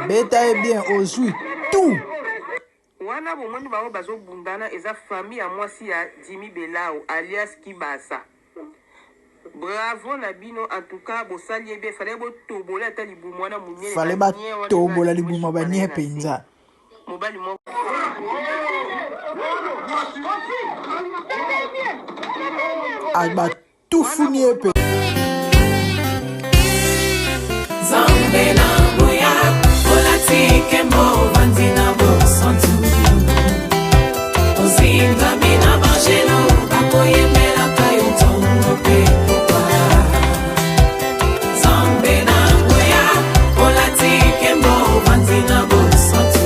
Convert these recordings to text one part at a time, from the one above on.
Beta est bien, aujourd'hui, tout. Wana bomoni bango bazo bundana eza famille à moi si ya Jimmy Belao alias Kibasa. Bravo na bino en tout cas bosali ebe fallait bo tobola ata libumu wana munyele. Fallait ba tobola libumu ba nie penza. Mobali mo. Alba tout funi epe. Zambe na boya, olati kemo vandina bo santu. Ozinga mina bajelo, bakoye mela kayo tongo pe popa. Zambe na boya, olati kemo vandina bo santu.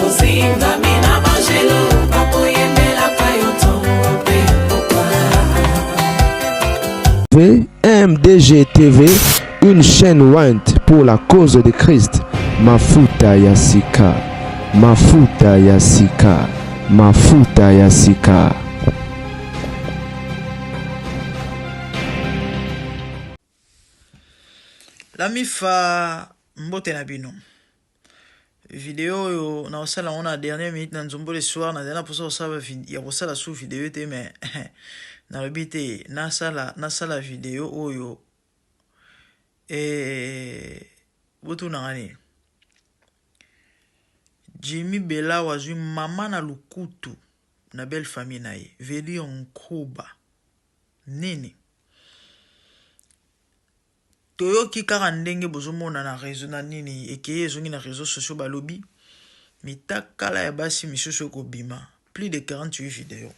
Ozinga mina bajelo, bakoye mela kayo tongo pe popa. MDG TV, une chaîne Went pour la cause de Christ. Mafuta Yasika, Mafuta Yasika, Mafuta Yasika. La mifa mbote na bino. Vidéo yo na osala on a dernière minute na nzombo le soir na dena poso osala ya osala sous vidéo te mais na robite na sala vidéo oyo botu na ngani Jimmy Belao azwi mama na lukutu na belle famille na ye veli onkuba nini toyoki kaka ndenge bozomona na réseau na nini ekeye ezongi na réseaux sociaux balobi mitakala ya basi misusu kobima plus de 48 vidéos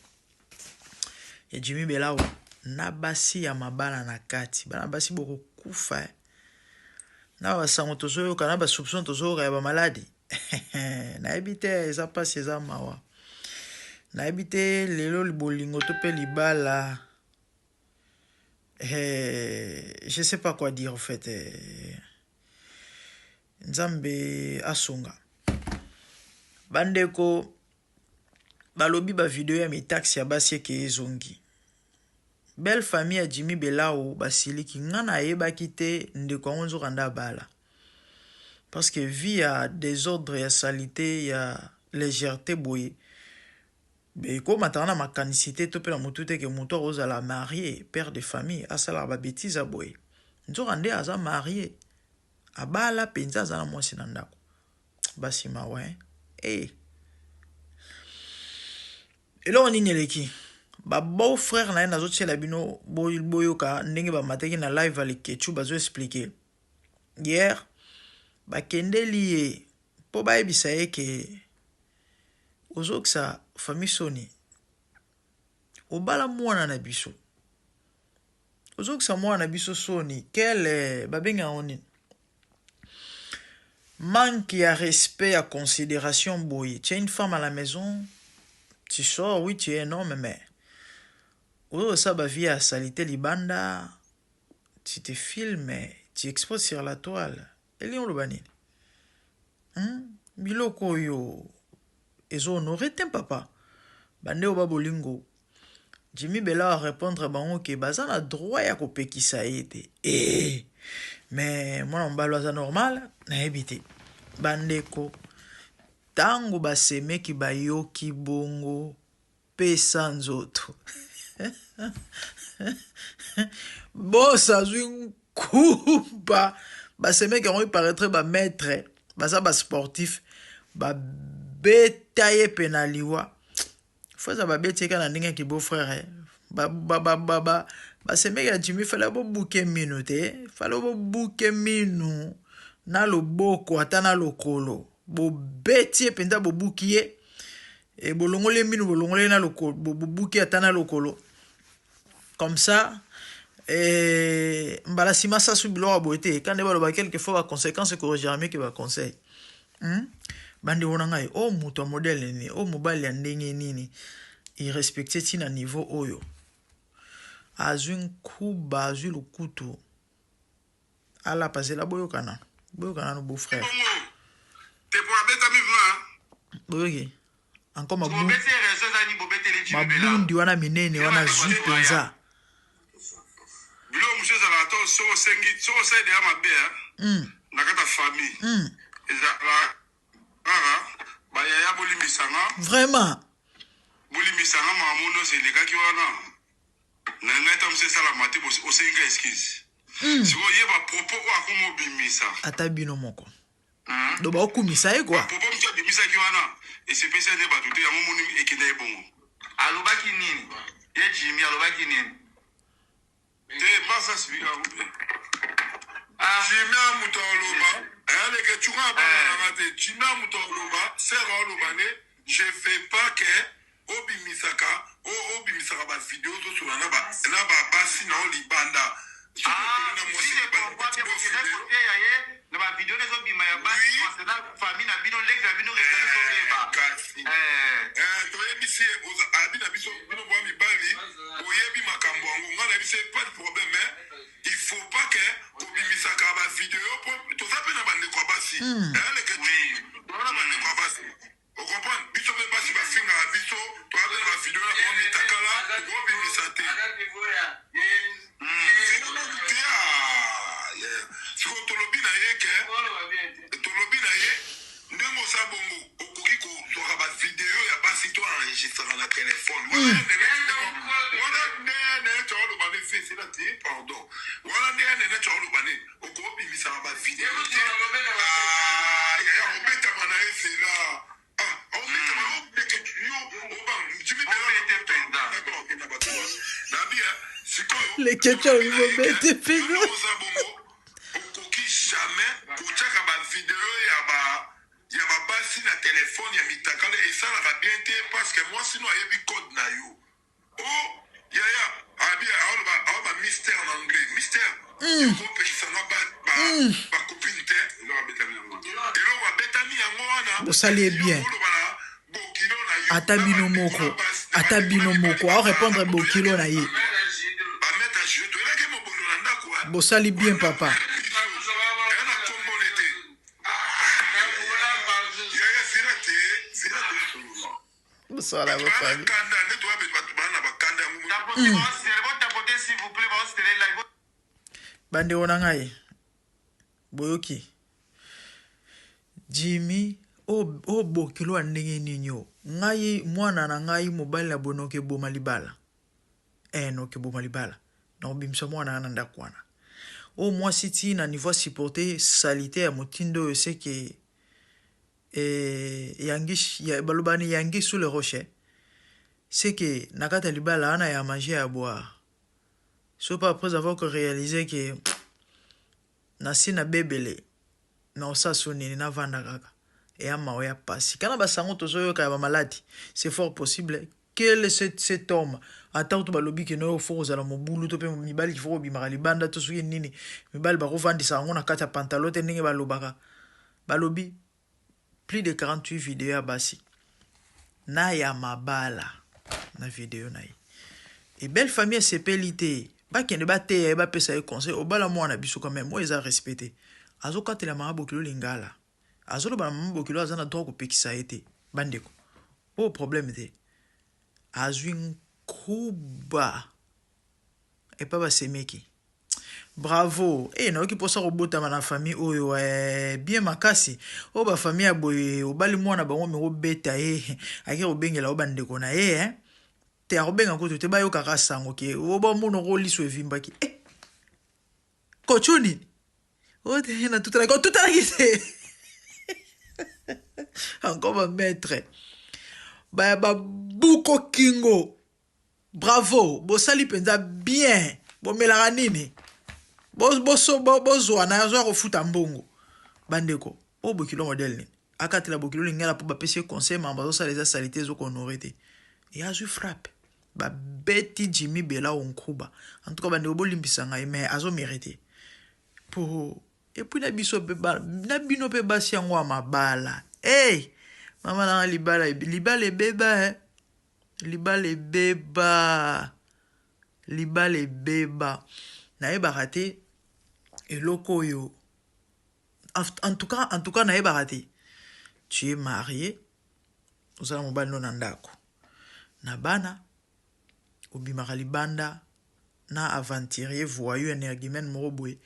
ya Jimmy Belao na basi ya mabala na kati bana basi boko kufa na basango tozoyoka na basoupçon tozoyoka ya bamaladi nayebi te eza pasi eza mawa nayebi te lelo libolingo to mpe libala je sais pas quoi dire en fait nzambe asonga bandeko balobi ba video ya mitaxi ya basi eke ezongi belle famille ya Jimmy Belao basiliki ngana ayebaki te ndeko yango nzokanda bala parce que via désordre ya salité ya légèreté boye ko matana makanisité to pe na mutu te ke mutu ozala marié père de famille asala ba bêtise a boye nzokande aza marié abala penza aza na mwasi na ndako basi mawe elo nini eleki ba beau frère na nazo tshela bino boyoka ndenge ba mateki na live avec Kechu bazo expliquer hier ba kendeli ye po ba ebisa ye ke ozoksa famille soni obala mwana na biso ozoksa mwana na biso soni quel babenga oni manque ya respect ya considération boye tu as une femme à la maison tu sors oui tu es un homme mais ça ba vie à salité libanda tu te filmes tu exposes sur la toile eli on le banini biloko yo ezo honoré tem papa bande oba bolingo Jimmy Belao répondre bango ke baza na droit ya kopekisa ete mais mwana mbalo aza normal na ebite bandeko tango basemeki bayoki bongo pesa nzoto bosa zwi kuba basemeki yango paraître ba maître baza ba sportif ba betaye penaliwa foza ba betiye kana ndenge ki beau frère basemeki ya Jimmy fala bo buke minu te fala bo buke minu na loboko ata na lokolo bo betiye penda bo bukiye et bolongole minu bolongole na lokolo bo buki ata na lokolo comme ça mbala sima sa su bilo abote quand ba ba quelque fois ba conséquences ko jamais que ba conseil bandi wona ngai muto modèle ni mobali ya ndenge nini irrespecté tina niveau oyo azun kuba azul lukutu ala passer boyo kana no beau frère te pour abeta mivna boyoki encore mabundi wana minene wana zui penza bilo mshoza la to so sengi so side ya mabe nakata famille ezala bayaya bolimisanga Vraiment. bolimisanga mamono selekaki wana na ngai ta mosesala mate osenga excuse sikoyo yeba propos oyo akoma obimisa Ata bino moko. Do ba okumisa ye quoi. propos mosu abimisaki wana esepesi ane bato te yango moni ekenda ye bongo alobaki nini ye Jimmy alobaki nini te masa sibika Jimmy amuta oloba ayaleke tshunga abananga te Jimmy amuta oloba sera oloba ne je fais pas que obimisaka bavideo tosola na babasi na olibanda na bavideo ezobima ya basi concernant famille na bino leki na bino toyebisi abi na biso bino bwa mibali oyebi makambo yango nga na biso pas de problème il faut pas que obimisaka bavideo po toza mpe na bandeko ya basi ayaleke na bandeko ya basi okomprendre biso mpe basi bafingaka biso toza mpe na bavideo na bango mitakala obimisa te siko tolobi na ye ke tolobi na ye ndenge oza bongo okoki kozwaka bavideo ya basi to enregistraka na telefone wana ndenge nene tya oloba ne fesela te pardon wana ndenge nene tya oloba ne okobimisaka bavideo te ya obetama na ye zela obetama obeke yo Les questions ils vont mettre pégo. Okoki jamais kotiaka bavideo ya babasi na telefone ya mitakala esalaka bien te parce que moi sinon ayebi code na yo yaya awa ba mystère en anglais mystère ekopekisanga bakopine te eloko abetami yango wana Bosali bien. Ata bino moko. A répondre bokilo na ye. Bosali bien papa. Bosala ba famille. Bande ona ngai. Boyoki. Jimmy o bokilo andenge ninyo. Ngai mwana na ngai mobali na bonoke boma libala. No ke boma libala. Na bimso mwana na ndakwana. O moi siti na niveau supporter salité ya motindo c'est que yangi balobani yangi sous le rocher. C'est que nakata libala ana ya manger à boire. So pas après avoir réalisé que na sina bebele na osasoni na vanda kaka et ama oya pasi kana basango tozoyo ka ba maladi c'est fort possible que cet homme attend to balobi ke no fo kozala mobulu to pe mibali fo bimaka libanda to suki nini mibali ba kovandisa ngo na kata pantalon te ndenge balobaka balobi plus de 48 vidéos ya basi na ya mabala na vidéo na ye et belle famille sepelité ba kende ba te ba pesa e conseil obala mwana biso quand même moi eza respecté azokatela mabokilo lingala azolo ba mabokilo azana droit ko pekisa ete bandeko o problème te azwin kuba et pas basemeki bravo na oki posa robota na famille oyo bien makasi o ba famille aboye obali mwana bango me obeta aki obengela obandeko na te arobenga ko te ba yo kaka sango ke o ba muno ko liso evimbaki kochuni o te na tutala ki encore ba maître ba buko kingo bravo bosali penza bien bomelaka nini bozwa na zo ko futa mbongo bandeko o bokilo modèle ni akatela bokilo lingala po bapesi conseil mamba zo sala salité zo honorer te et azu frappe ba beti Jimmy Bela onkuba en tout cas bandeko bolimbisa ngai mais azo mériter pour et puis na biso pe ba na bino pe basi yango amabala mama na libala beba libale beba na yeba te eloko yo en tout cas na yeba te tu es marié osala mobali no na ndako na bana obimaka libanda na aventurier voyou énergumène moko boye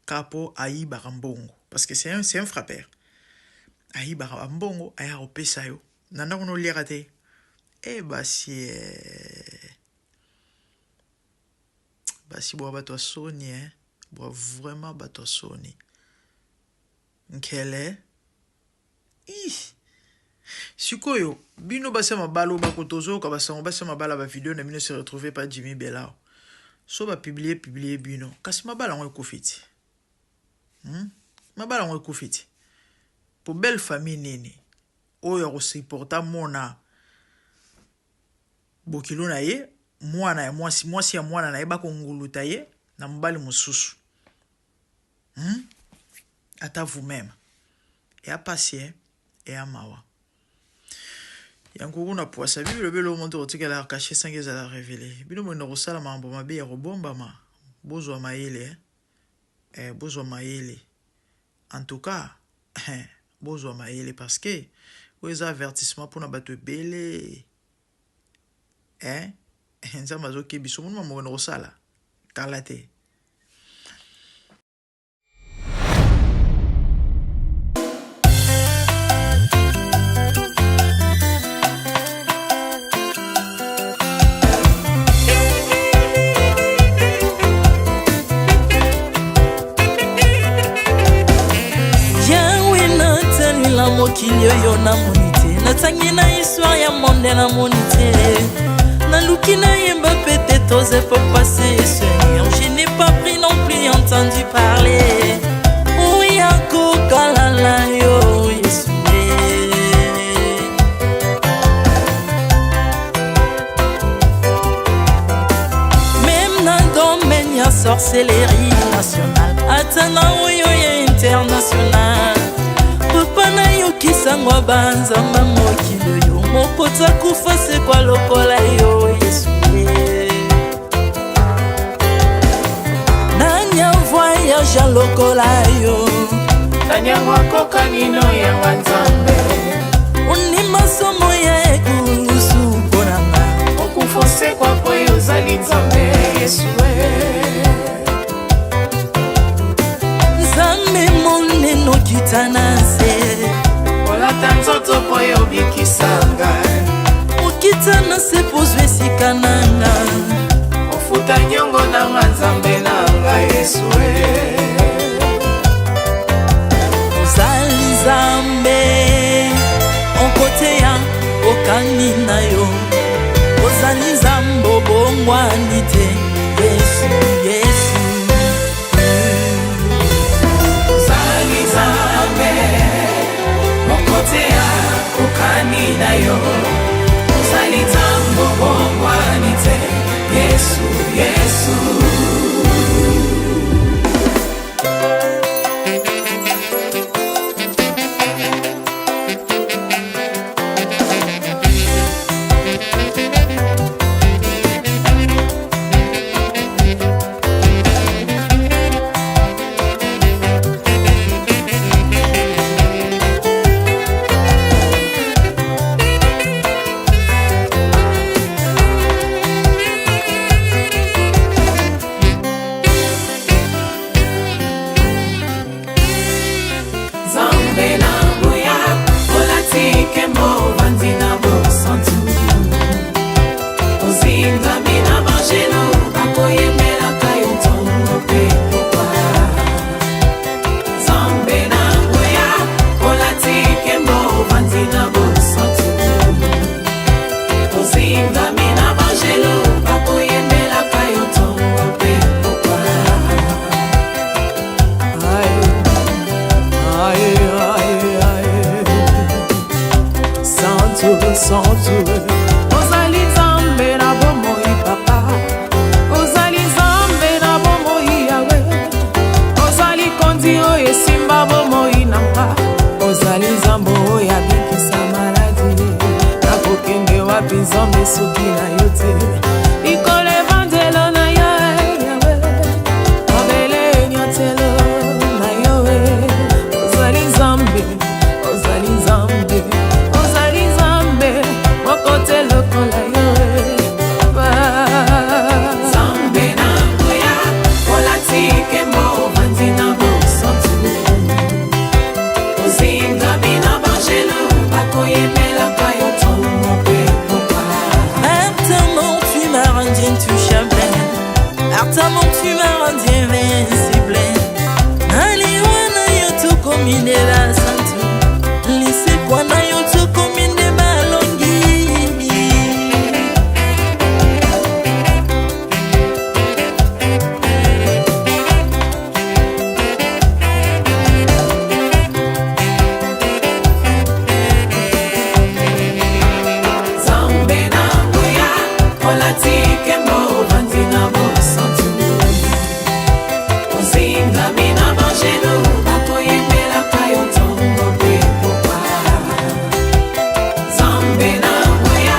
kapo ayibaka mbongo parce que c'est un frappeur. Aïe ba mbongo aya opesa yo. Nanda kono lira te. Basi boa bato soni boa vraiment bato soni. Nkele sikoyo bino basa mabalo bakotozo ka basango basa mabala ba video na bino se retrouver par Jimmy Belao. So ba publier bino. Kasi mabala ngo ekofiti. Mabala ngo ekofiti. Pour belle famille nini. Oyo ko supporta mona. Bokilo na ye, mwana ya mwasi ya mwana na ye bako nguluta ye na mbali mususu. Ata vous-même. Et à passer et à mawa. Yankuku na poisa Bible belo monto otika la caché sans que ça la révéler. Bino mo no sala mambo mabe ya robomba ma. Bozo maele bozo maele. En tout cas, bozo maele parce que les avertissements pour na bato belé. Nza mazo ke biso mo mo no sala. Kalate. mokili oyo namoni te natangi na histoire ya monde namoni te naluki nayemba pete toze po passer Seigneur je n'ai pas pris non plus entendu parler oya kokalala yo Yesu même na domaine ya sorcellerie nationale atana oyo ya international papa na yo kisangwa banzamba mokili yo mopota kufa se kwa lokola yo Yesu nanya voyage lokola yo tanya wakoka nino ya wanzambe uni masomo ya ekulusu konanga okufose kwa poyo zali nzambe Yesu nzambe moneno kitana se olata nzoto poyo bikisanga okitana se pozwe sikananga ofuta nyongo na nzambe nanga Yesu ozali nzambe onkote ya okani na yo ozali nzambe obongwani te Yesu Yesu ozali nzambe onkote ya okani na yo ozali nzambe obongwani te Yesu Yesu intouchable. Ardemment tu m'as rendu invincible. Aliwana yoto komine la santu. Lise kwa na yoto komine malongi. Zambe na nguya, olatike mo vandina mo santu. Ozinga mina mangeno, bakoyembela kayo tongo pe popa. Zambe na nguya,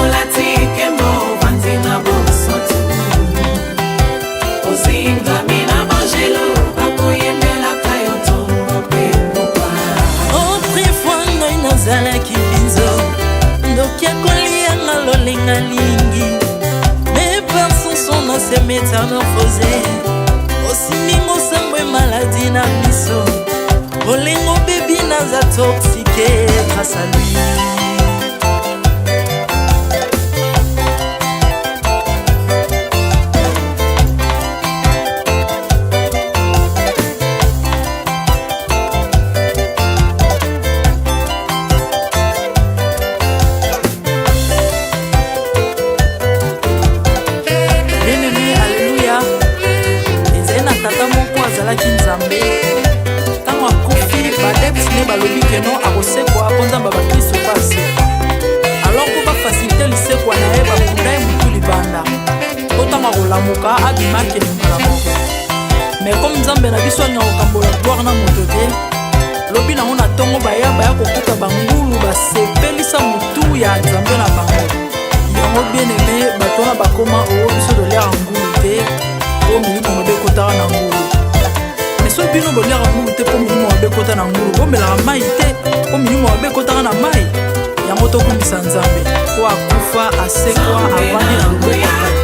olatike mo vandina mo santu. Ozinga mina mangeno, bakoyembela kayo tongo pe popa. Autrefois ngai nazalaki binzo ndoki akolia nga lolenga lingi. Mais par son son na se métamorphosé osimi mosambwe maladi na biso. Olengo bebi naza toxique grâce à lui. Bien-aimé, alléluia. Ezali na tata moko azalaki nzambe. Ntango akufi badeptine balobi keno akosekwa mpo nzambe bakristo mpo asekwa. Alors mpo bafasilite lisekwa na ye bakunda ye motu libanda mpo ntango akolamuka abimaki elingala moko. Mais comme nzambe na biso alinga kokambola gloire na moto te, lobi nango na ntongo baya kokuta bangulu basepelisa motu ya nzambe na bango. Yango bien-aimé bato wana bakoma oyo biso toliaka ngulu te mpo milimo mabe ekotaka na ngulu. Mais so bino boliaka ngulu te mpo milimo mabe ekota na ngulu, bomelaka mai te mpo milimo mabe ekotaka na mai. Yango tokumbisa nzambe mpo akufa asekwa avandi na loboko.